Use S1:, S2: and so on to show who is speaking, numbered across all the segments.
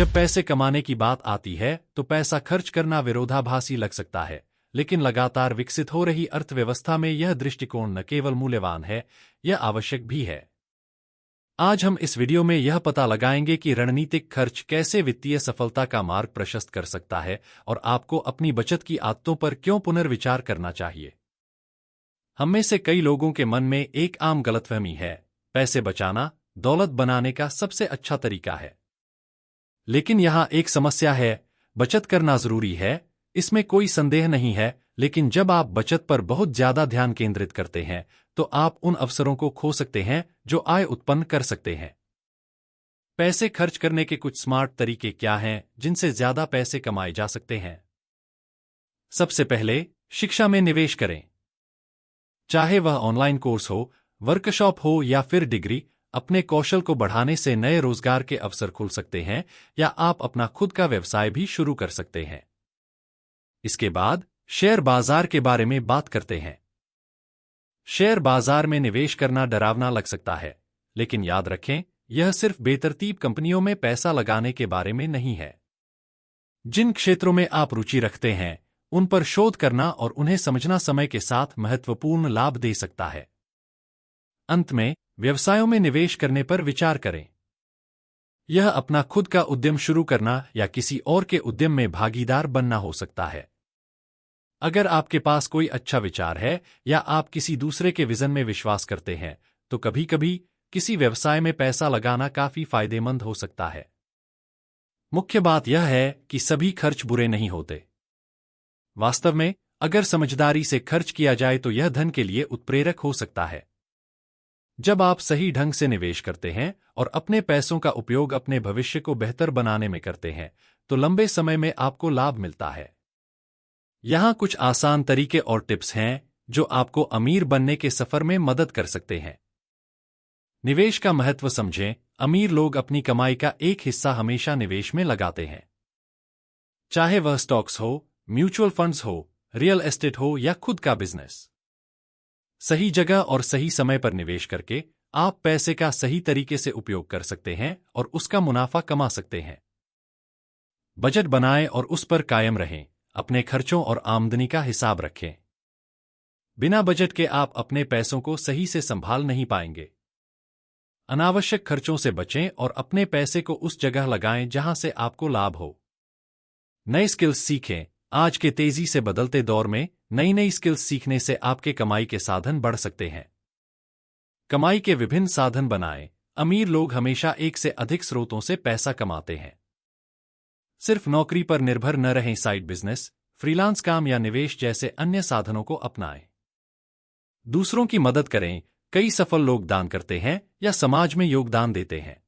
S1: जब पैसे कमाने की बात आती है तो पैसा खर्च करना विरोधाभासी लग सकता है, लेकिन लगातार विकसित हो रही अर्थव्यवस्था में यह दृष्टिकोण न केवल मूल्यवान है, यह आवश्यक भी है। आज हम इस वीडियो में यह पता लगाएंगे कि रणनीतिक खर्च कैसे वित्तीय सफलता का मार्ग प्रशस्त कर सकता है और आपको अपनी बचत की आदतों पर क्यों पुनर्विचार करना चाहिए। हम में से कई लोगों के मन में एक आम गलतफहमी है, पैसे बचाना दौलत बनाने का सबसे अच्छा तरीका है। लेकिन यहाँ एक समस्या है, बचत करना जरूरी है, इसमें कोई संदेह नहीं है, लेकिन जब आप बचत पर बहुत ज्यादा ध्यान केंद्रित करते हैं तो आप उन अवसरों को खो सकते हैं जो आय उत्पन्न कर सकते हैं। पैसे खर्च करने के कुछ स्मार्ट तरीके क्या हैं जिनसे ज्यादा पैसे कमाए जा सकते हैं? सबसे पहले, शिक्षा में निवेश करें। चाहे वह ऑनलाइन कोर्स हो, वर्कशॉप हो या फिर डिग्री, अपने कौशल को बढ़ाने से नए रोजगार के अवसर खुल सकते हैं या आप अपना खुद का व्यवसाय भी शुरू कर सकते हैं। इसके बाद शेयर बाजार के बारे में बात करते हैं। शेयर बाजार में निवेश करना डरावना लग सकता है, लेकिन याद रखें, यह सिर्फ बेतरतीब कंपनियों में पैसा लगाने के बारे में नहीं है। जिन क्षेत्रों में आप रुचि रखते हैं, उन पर शोध करना और उन्हें समझना समय के साथ महत्वपूर्ण लाभ दे सकता है। अंत में, व्यवसायों में निवेश करने पर विचार करें। यह अपना खुद का उद्यम शुरू करना या किसी और के उद्यम में भागीदार बनना हो सकता है। अगर आपके पास कोई अच्छा विचार है या आप किसी दूसरे के विजन में विश्वास करते हैं, तो कभी-कभी किसी व्यवसाय में पैसा लगाना काफी फायदेमंद हो सकता है। मुख्य बात यह है कि सभी खर्च बुरे नहीं होते। वास्तव में, अगर समझदारी से खर्च किया जाए तो यह धन के लिए उत्प्रेरक हो सकता है। जब आप सही ढंग से निवेश करते हैं और अपने पैसों का उपयोग अपने भविष्य को बेहतर बनाने में करते हैं, तो लंबे समय में आपको लाभ मिलता है। यहाँ कुछ आसान तरीके और टिप्स हैं जो आपको अमीर बनने के सफर में मदद कर सकते हैं। निवेश का महत्व समझें। अमीर लोग अपनी कमाई का एक हिस्सा हमेशा निवेश में लगाते हैं। चाहे वह स्टॉक्स हो, म्यूचुअल फंड्स हो, रियल एस्टेट हो या खुद का बिजनेस। सही जगह और सही समय पर निवेश करके आप पैसे का सही तरीके से उपयोग कर सकते हैं और उसका मुनाफा कमा सकते हैं। बजट बनाएं और उस पर कायम रहें। अपने खर्चों और आमदनी का हिसाब रखें। बिना बजट के आप अपने पैसों को सही से संभाल नहीं पाएंगे। अनावश्यक खर्चों से बचें और अपने पैसे को उस जगह लगाएं जहां से आपको लाभ हो। नए स्किल्स सीखें। आज के तेजी से बदलते दौर में नई नई स्किल्स सीखने से आपके कमाई के साधन बढ़ सकते हैं। कमाई के विभिन्न साधन बनाएं। अमीर लोग हमेशा एक से अधिक स्रोतों से पैसा कमाते हैं। सिर्फ नौकरी पर निर्भर न रहें। साइड बिजनेस, फ्रीलांस काम या निवेश जैसे अन्य साधनों को अपनाएं। दूसरों की मदद करें। कई सफल लोग दान करते हैं या समाज में योगदान देते हैं।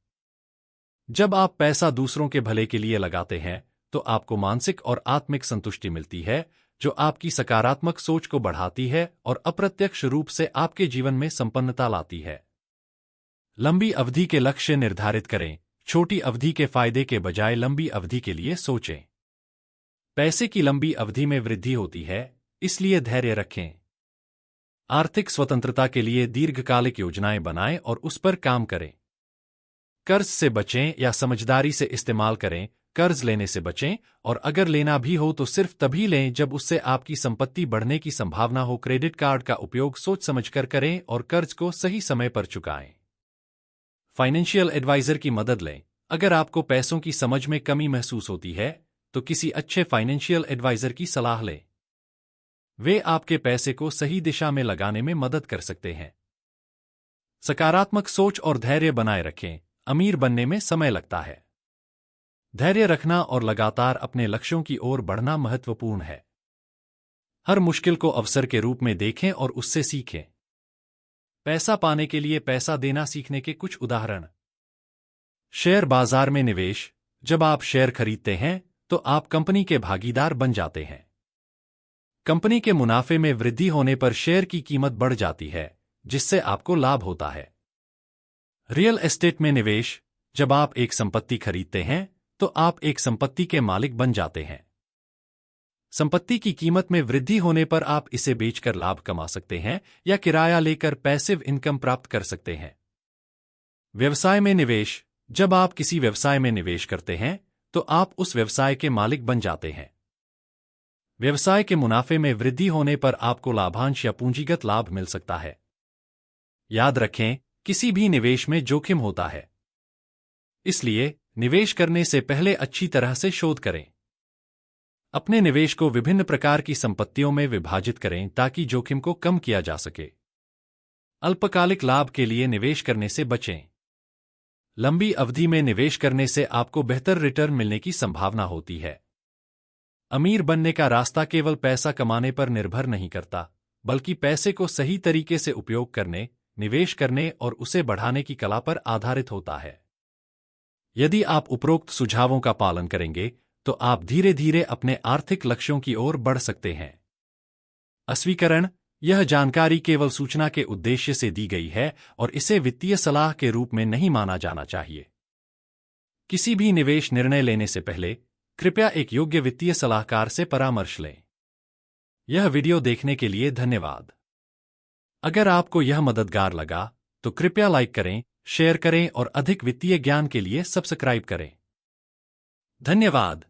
S1: जब आप पैसा दूसरों के भले के लिए लगाते हैं, तो आपको मानसिक और आत्मिक संतुष्टि मिलती है, जो आपकी सकारात्मक सोच को बढ़ाती है और अप्रत्यक्ष रूप से आपके जीवन में संपन्नता लाती है। लंबी अवधि के लक्ष्य निर्धारित करें। छोटी अवधि के फायदे के बजाय लंबी अवधि के लिए सोचें। पैसे की लंबी अवधि में वृद्धि होती है, इसलिए धैर्य रखें। आर्थिक स्वतंत्रता के लिए दीर्घकालिक योजनाएं बनाएं और उस पर काम करें। कर्ज से बचें या समझदारी से इस्तेमाल करें। कर्ज लेने से बचें और अगर लेना भी हो तो सिर्फ तभी लें जब उससे आपकी संपत्ति बढ़ने की संभावना हो। क्रेडिट कार्ड का उपयोग सोच समझकर करें और कर्ज को सही समय पर चुकाएं। फाइनेंशियल एडवाइजर की मदद लें। अगर आपको पैसों की समझ में कमी महसूस होती है, तो किसी अच्छे फाइनेंशियल एडवाइजर की सलाह लें। वे आपके पैसे को सही दिशा में लगाने में मदद कर सकते हैं। सकारात्मक सोच और धैर्य बनाए रखें। अमीर बनने में समय लगता है। धैर्य रखना और लगातार अपने लक्ष्यों की ओर बढ़ना महत्वपूर्ण है। हर मुश्किल को अवसर के रूप में देखें और उससे सीखें। पैसा पाने के लिए पैसा देना सीखने के कुछ उदाहरण। शेयर बाजार में निवेश। जब आप शेयर खरीदते हैं, तो आप कंपनी के भागीदार बन जाते हैं। कंपनी के मुनाफे में वृद्धि होने पर शेयर की कीमत बढ़ जाती है, जिससे आपको लाभ होता है। रियल एस्टेट में निवेश। जब आप एक संपत्ति खरीदते हैं, तो आप एक संपत्ति के मालिक बन जाते हैं। संपत्ति की कीमत में वृद्धि होने पर आप इसे बेचकर लाभ कमा सकते हैं या किराया लेकर पैसिव इनकम प्राप्त कर सकते हैं। व्यवसाय में निवेश। जब आप किसी व्यवसाय में निवेश करते हैं, तो आप उस व्यवसाय के मालिक बन जाते हैं। व्यवसाय के मुनाफे में वृद्धि होने पर आपको लाभांश या पूंजीगत लाभ मिल सकता है। याद रखें, किसी भी निवेश में जोखिम होता है, इसलिए निवेश करने से पहले अच्छी तरह से शोध करें। अपने निवेश को विभिन्न प्रकार की संपत्तियों में विभाजित करें ताकि जोखिम को कम किया जा सके। अल्पकालिक लाभ के लिए निवेश करने से बचें। लंबी अवधि में निवेश करने से आपको बेहतर रिटर्न मिलने की संभावना होती है। अमीर बनने का रास्ता केवल पैसा कमाने पर निर्भर नहीं करता, बल्कि पैसे को सही तरीके से उपयोग करने, निवेश करने और उसे बढ़ाने की कला पर आधारित होता है। यदि आप उपरोक्त सुझावों का पालन करेंगे, तो आप धीरे धीरे अपने आर्थिक लक्ष्यों की ओर बढ़ सकते हैं। अस्वीकरण: यह जानकारी केवल सूचना के उद्देश्य से दी गई है और इसे वित्तीय सलाह के रूप में नहीं माना जाना चाहिए। किसी भी निवेश निर्णय लेने से पहले कृपया एक योग्य वित्तीय सलाहकार से परामर्श लें। यह वीडियो देखने के लिए धन्यवाद। अगर आपको यह मददगार लगा, तो कृपया लाइक करें, शेयर करें और अधिक वित्तीय ज्ञान के लिए सब्सक्राइब करें। धन्यवाद।